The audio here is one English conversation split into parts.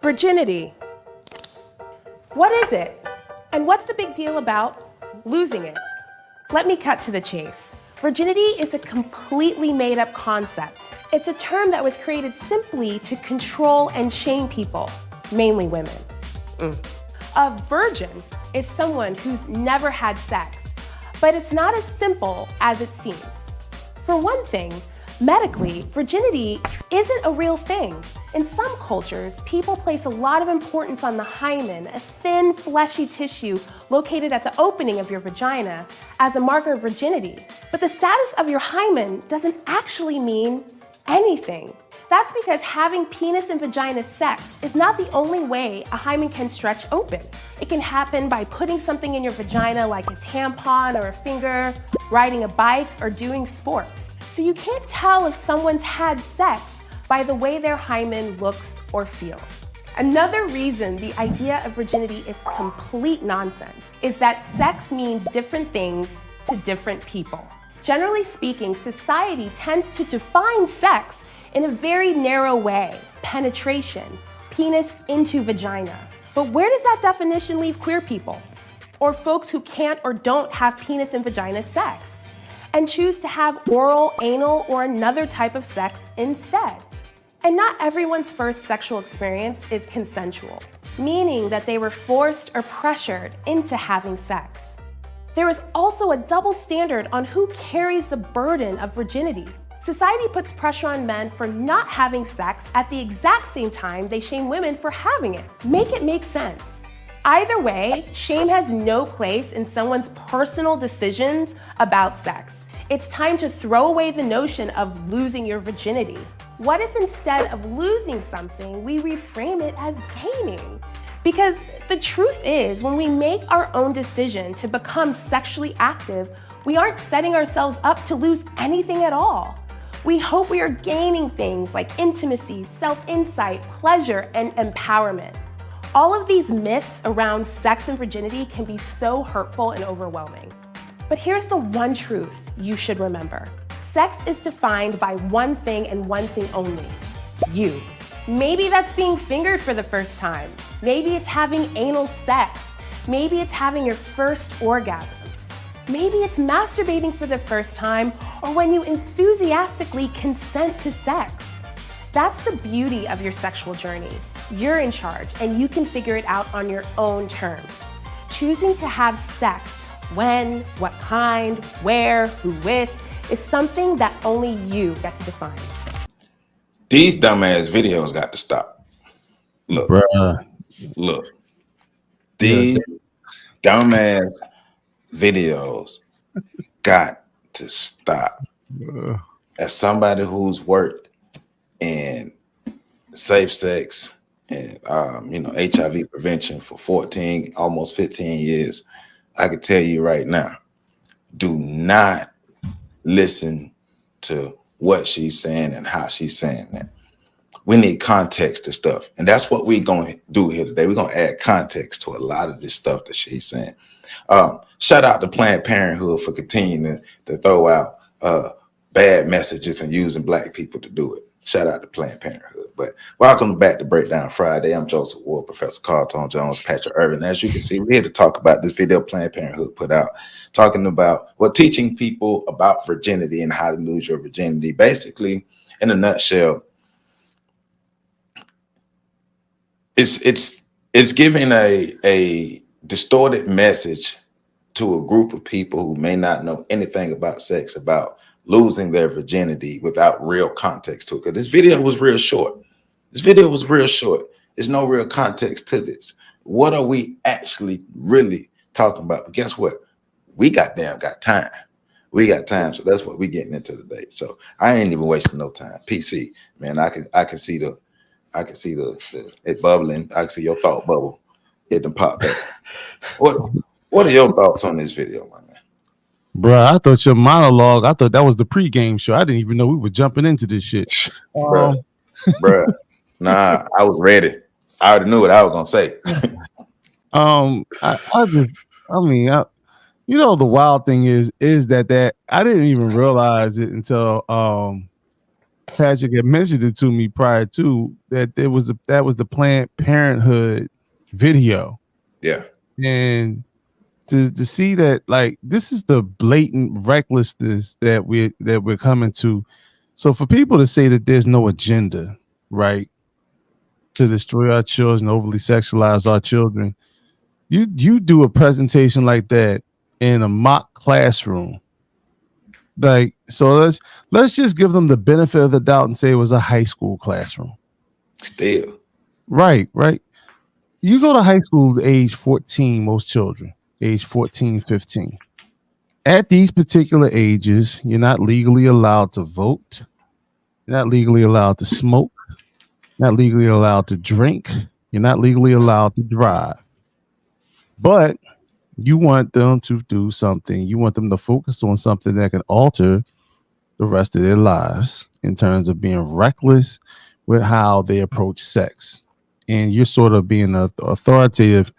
Virginity. What is it? And what's the big deal about losing it? Let me cut to the chase. Virginity is a completely made-up concept. It's a term that was created simply to control and shame people, mainly women. A virgin is someone who's never had sex, but it's not as simple as it seems. For one thing, medically, virginity isn't a real thing. In some cultures, people place a lot of importance on the hymen, a thin, fleshy tissue located at the opening of your vagina, as a marker of virginity. But the status of your hymen doesn't actually mean anything. That's because having penis and vagina sex is not the only way a hymen can stretch open. It can happen by putting something in your vagina like a tampon or a finger, riding a bike, or doing sports. So you can't tell if someone's had sex by the way their hymen looks or feels. Another reason the idea of virginity is complete nonsense is that sex means different things to different people. Generally speaking, society tends to define sex in a very narrow way: penetration, penis into vagina. But where does that definition leave queer people, or folks who can't or don't have penis and vagina sex, and choose to have oral, anal, or another type of sex instead? And not everyone's first sexual experience is consensual, meaning that they were forced or pressured into having sex. There is also a double standard on who carries the burden of virginity. Society puts pressure on men for not having sex at the exact same time they shame women for having it. Make it make sense. Either way, shame has no place in someone's personal decisions about sex. It's time to throw away the notion of losing your virginity. What if instead of losing something, we reframe it as gaining? Because the truth is, when we make our own decision to become sexually active, we aren't setting ourselves up to lose anything at all. We hope we are gaining things like intimacy, self-insight, pleasure, and empowerment. All of these myths around sex and virginity can be so hurtful and overwhelming. But here's the one truth you should remember. Sex is defined by one thing and one thing only: you. Maybe that's being fingered for the first time. Maybe it's having anal sex. Maybe it's having your first orgasm. Maybe it's masturbating for the first time, or when you enthusiastically consent to sex. That's the beauty of your sexual journey. You're in charge, and you can figure it out on your own terms. Choosing to have sex, when, what kind, where, who with, is something that only you get to define. These dumbass videos got to stop. Look, Bruh. look. These dumbass videos got to stop. As somebody who's worked in safe sex and HIV prevention for 14, almost 15 years, I can tell you right now, do not listen to what she's saying and how she's saying that. We need context to stuff. And that's what we're going to do here today. We're going to add context to a lot of this stuff that she's saying. Shout out to Planned Parenthood for continuing to throw out bad messages and using Black people to do it. Shout out to Planned Parenthood. But welcome back to Breakdown Friday. I'm Joseph Ward, Professor Carlton Jones, Patrick Irvin. As you can see, we're here to talk about this video Planned Parenthood put out, talking about teaching people about virginity and how to lose your virginity. Basically, in a nutshell, it's giving a distorted message to a group of people who may not know anything about sex, about losing their virginity without real context to it. Because this video was real short. There's no real context to this. What are we actually really talking about? But guess what? We got time. We got time. So that's what we're getting into today. So I ain't even wasting no time. PC, man, I can see it bubbling. I can see your thought bubble. It done popped up. What are your thoughts on this video, my man? Bruh, I thought your monologue, I thought that was the pregame show. I didn't even know we were jumping into this shit. Bruh, nah, I was ready. I already knew what I was gonna say. The wild thing is that I didn't even realize it until Patrick had mentioned it to me prior to that that was the Planned Parenthood video. Yeah. And to see that, like, this is the blatant recklessness that we're coming to. So for people to say that there's no agenda, right, to destroy our children, overly sexualize our children, you do a presentation like that in a mock classroom. Like, so let's just give them the benefit of the doubt and say it was a high school classroom. Still. Right, right. You go to high school age 14, most children, age 14, 15. At these particular ages, you're not legally allowed to vote. You're not legally allowed to smoke. Not legally allowed to drink. You're not legally allowed to drive. But you want them to do something. You want them to focus on something that can alter the rest of their lives in terms of being reckless with how they approach sex. And you're sort of being an authoritative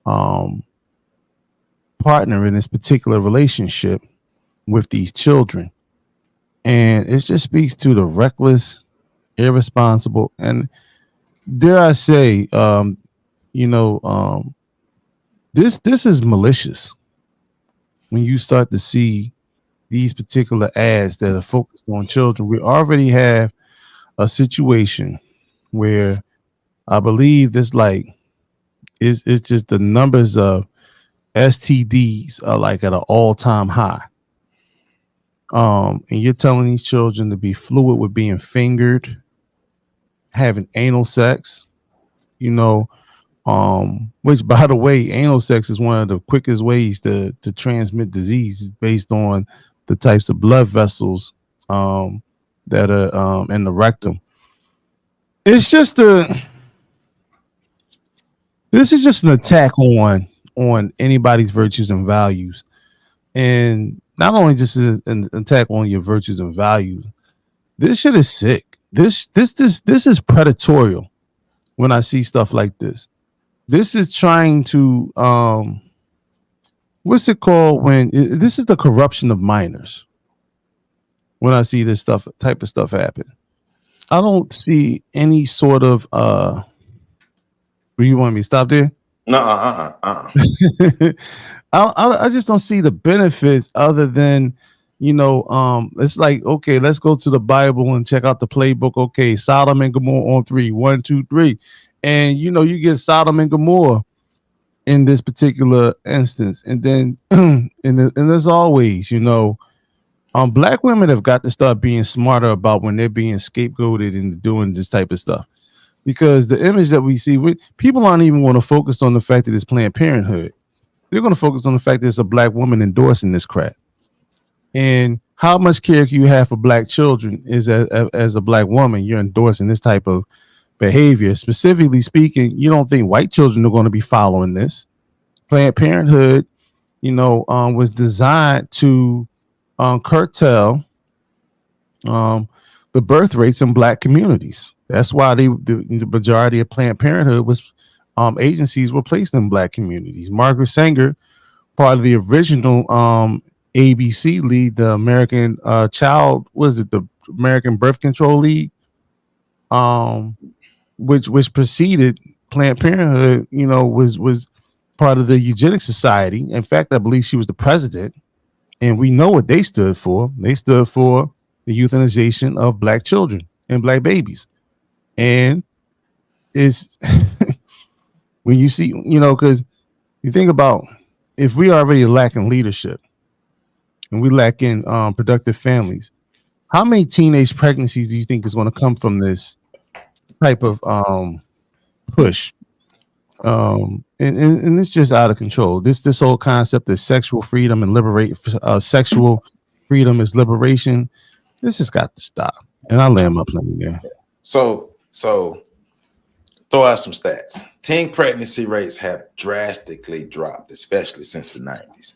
um, partner in this particular relationship with these children. And it just speaks to the reckless, irresponsible, and dare I say, you know, this is malicious when you start to see these particular ads that are focused on children. We already have a situation where I believe this like it's just the numbers of STDs are like at an all-time high. And you're telling these children to be fluid with being fingered, having anal sex, you know, which by the way, anal sex is one of the quickest ways to transmit disease based on the types of blood vessels that are in the rectum. It's just this is just an attack on anybody's virtues and values. And not only just an attack on your virtues and values, this shit is sick. This is predatorial when I see stuff like this. This is trying to what's it called when this is the corruption of minors. When I see this type of stuff happen, I don't see any sort of you want me to stop there? No, I just don't see the benefits other than, it's like, okay, let's go to the Bible and check out the playbook. Okay, Sodom and Gomorrah on 3, 1, 2, 3. And you get Sodom and Gomorrah in this particular instance. And then and as always, black women have got to start being smarter about when they're being scapegoated and doing this type of stuff. Because the image that we see, people aren't even going to focus on the fact that it's Planned Parenthood. They're going to focus on the fact that it's a black woman endorsing this crap. And how much care you have for black children is as a black woman, you're endorsing this type of behavior. Specifically speaking, you don't think white children are going to be following this. Planned Parenthood, was designed to curtail the birth rates in black communities. That's why the majority of Planned Parenthood was agencies were placed in black communities. Margaret Sanger, part of the original ABC League, the American the American Birth Control League, which preceded Planned Parenthood, was part of the Eugenics Society. In fact, I believe she was the president, and we know what they stood for. They stood for the euthanization of black children and black babies. And it's when you see, because you think about if we already lacking leadership and we lack in productive families, how many teenage pregnancies do you think is going to come from this type of push? And it's just out of control. This whole concept of sexual freedom and sexual freedom is liberation. This has got to stop. And I land my plane there. So throw out some stats. Teen pregnancy rates have drastically dropped, especially since the 90s.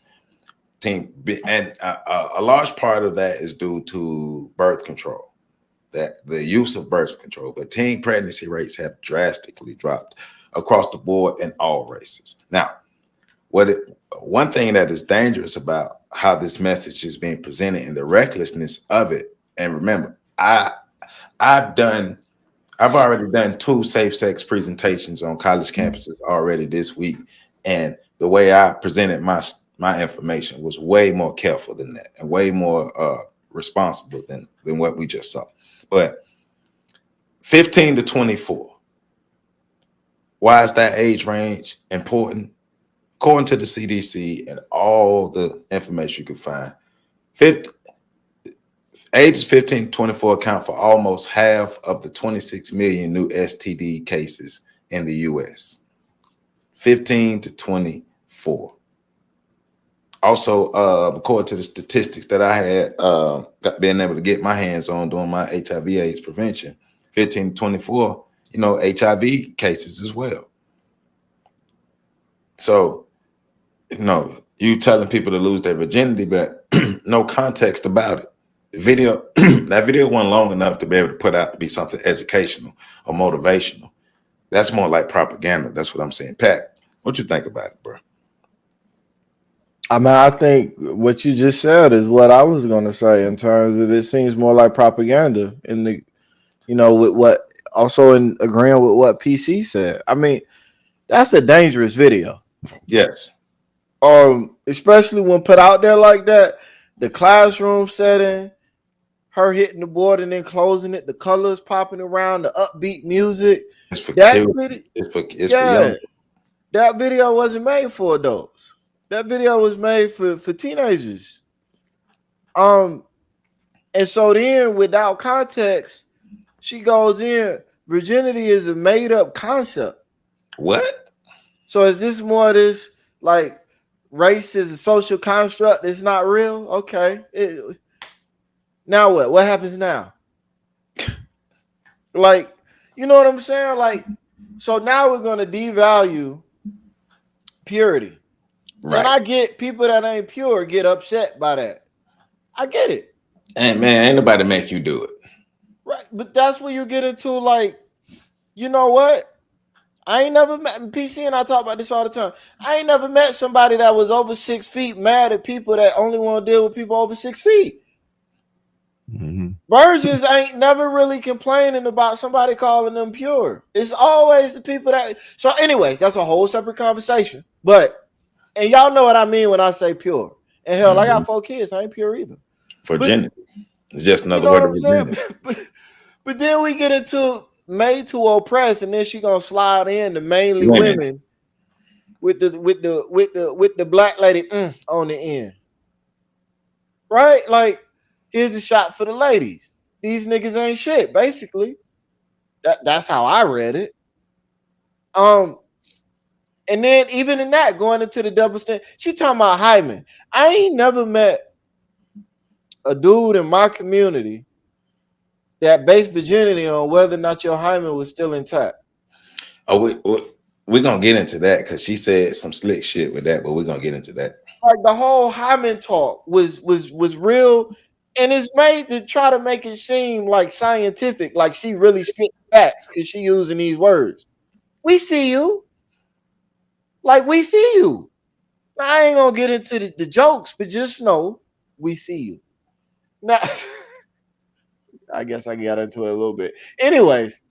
A large part of that is due to birth control, that the use of birth control. But teen pregnancy rates have drastically dropped across the board in all races. Now, one thing that is dangerous about how this message is being presented and the recklessness of it, and remember, I've already done 2 safe sex presentations on college campuses already this week, and the way I presented my information was way more careful than that, and way more responsible than what we just saw. But 15 to 24. Why is that age range important? According to the CDC and all the information you can find, ages 15 to 24 account for almost half of the 26 million new STD cases in the US. 15 to 24. Also, according to the statistics that I had been able to get my hands on doing my HIV/AIDS prevention, 15 to 24, HIV cases as well. So, you telling people to lose their virginity, but no context about it. That video wasn't long enough to be able to put out to be something educational or motivational. That's more like propaganda. That's what I'm saying. Pat, what you think about it, bro? I mean, I think what you just said is what I was going to say in terms of it seems more like propaganda with what also in agreeing with what PC said. I mean, that's a dangerous video. Yes. Especially when put out there like that, the classroom setting, her hitting the board and then closing it, the colors popping around, the upbeat music. It's for kids. It's for young. That video wasn't made for adults. That video was made for teenagers. And so then without context, she goes in, virginity is a made up concept. What? So is this more of this like race is a social construct? It's not real. Okay. Now what? What happens now? Like, you know what I'm saying? Like, so now we're going to devalue purity. Right. And I get people that ain't pure get upset by that. I get it. And man, ain't nobody make you do it. Right. But that's where you get into like, you know what? I ain't never met PC, and I talk about this all the time. I ain't never met somebody that was over 6 feet mad at people that only want to deal with people over 6 feet. Mm-hmm. Virgins ain't never really complaining about somebody calling them pure. It's always the people that. So, anyways, that's a whole separate conversation. And y'all know what I mean when I say pure. And hell, I got 4 kids. I ain't pure either. Virginity. It's just another word of virginity. But then we get into made to oppress, and then she gonna slide in to mainly women with the black lady on the end, right? Like, here's a shot for the ladies. These niggas ain't shit. Basically, that's how I read it. And then even in that, going into the double standard, she talking about hymen. I ain't never met a dude in my community that based virginity on whether or not your hymen was still intact. Oh, we're gonna get into that because she said some slick shit with that, but we're gonna get into that. Like the whole hymen talk was real, and it's made to try to make it seem like scientific, like she really spit facts because she using these words. We see you. Like, we see you. Now, I ain't gonna get into the jokes, but just know we see you. Now, I guess I got into it a little bit. Anyways,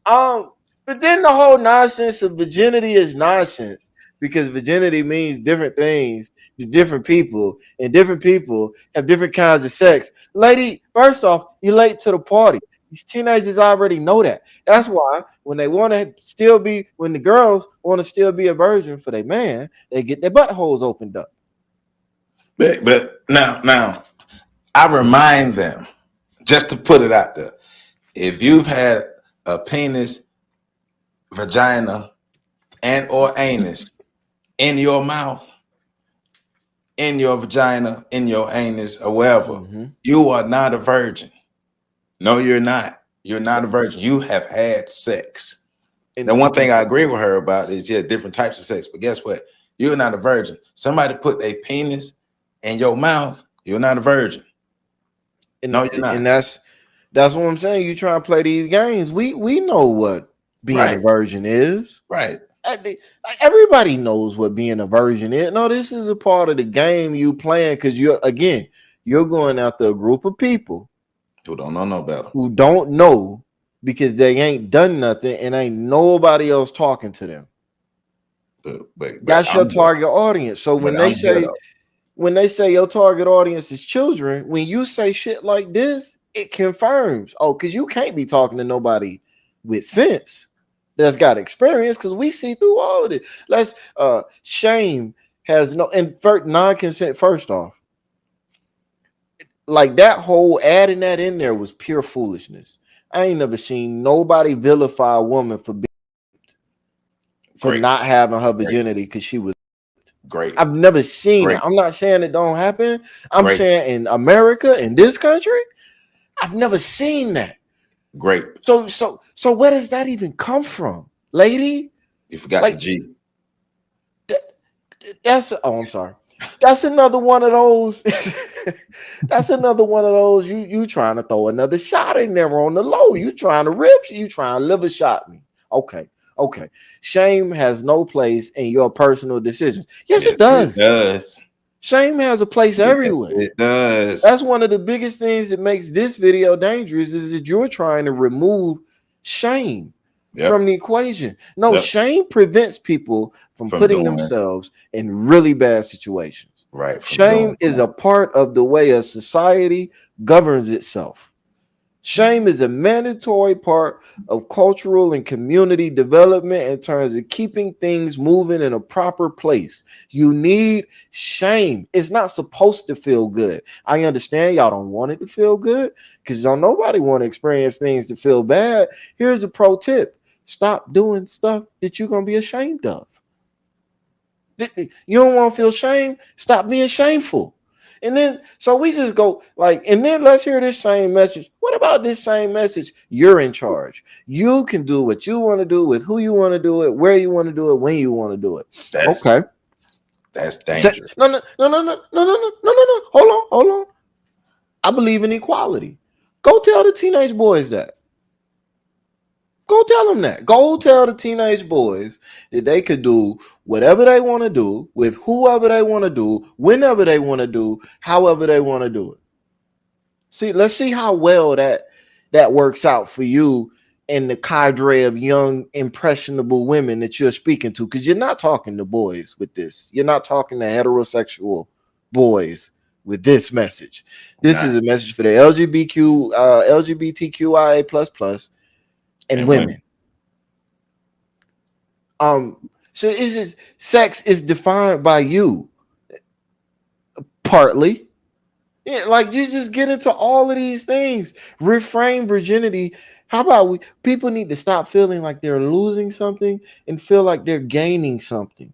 but then the whole nonsense of virginity is nonsense because virginity means different things to different people, and different people have different kinds of sex. Lady, first off, you're late to the party. These teenagers already know that. That's why when they want to still be, when the girls want to still be a virgin for their man, they get their buttholes opened up. But now, I remind them, just to put it out there, if you've had a penis, vagina, and or anus in your mouth, in your vagina, in your anus, or wherever, you are not a virgin. No, you're not. You're not a virgin. You have had sex. And the one thing I agree with her about is different types of sex. But guess what? You're not a virgin. Somebody put a penis in your mouth, you're not a virgin. No, you're not. And that's what I'm saying. You try to play these games. We know what being a virgin is. Right. Everybody knows what being a virgin is. No, this is a part of the game you playing because you're going after a group of people. Who don't know no better. Who don't know because they ain't done nothing and ain't nobody else talking to them. But That's your target audience. So when they say your target audience is children, when you say shit like this, it confirms. Oh, because you can't be talking to nobody with sense that's got experience, because we see through all of it. Let's shame has no non-consent. First off, like that whole adding that in there was pure foolishness. I ain't never seen nobody vilify a woman for not having her virginity because she was great. I've never seen it. I'm not saying it don't happen. I'm saying in America, in this country, I've never seen that. Great. So where does that even come from, lady? You forgot the G. I'm sorry. That's another one of those. That's another one of those. You trying to throw another shot in there on the low. You trying to rip. You trying to liver shot me. Okay. Shame has no place in your personal decisions. Yes, it does. It does. Shame has a place everywhere. It does. That's one of the biggest things that makes this video dangerous, is that you're trying to remove shame from the equation. No, shame prevents people from putting themselves in really bad situations. Right. Shame is a part of the way a society governs itself. Shame is a mandatory part of cultural and community development in terms of keeping things moving in a proper place. You need shame. It's not supposed to feel good. I understand y'all don't want it to feel good because nobody want to experience things to feel bad. Here's a pro tip. Stop doing stuff that you're going to be ashamed of. You don't want to feel shame? Stop being shameful. And then, so we just go and then let's hear this same message. What about this same message? You're in charge. You can do what you want to do with who you want to do it, where you want to do it, when you want to do it. Okay. That's dangerous. No. Hold on. I believe in equality. Go tell the teenage boys that. Go tell them that. Go tell the teenage boys that they could do whatever they want to do with whoever they want to do, whenever they want to do, however they want to do it. See, let's see how well that works out for you and the cadre of young, impressionable women that you're speaking to, because you're not talking to boys with this. You're not talking to heterosexual boys with this message. This is a message for the LGBTQIA plus and women. So sex is defined by you, partly. Yeah, you just get into all of these things. Reframe virginity. How about people need to stop feeling like they're losing something and feel like they're gaining something.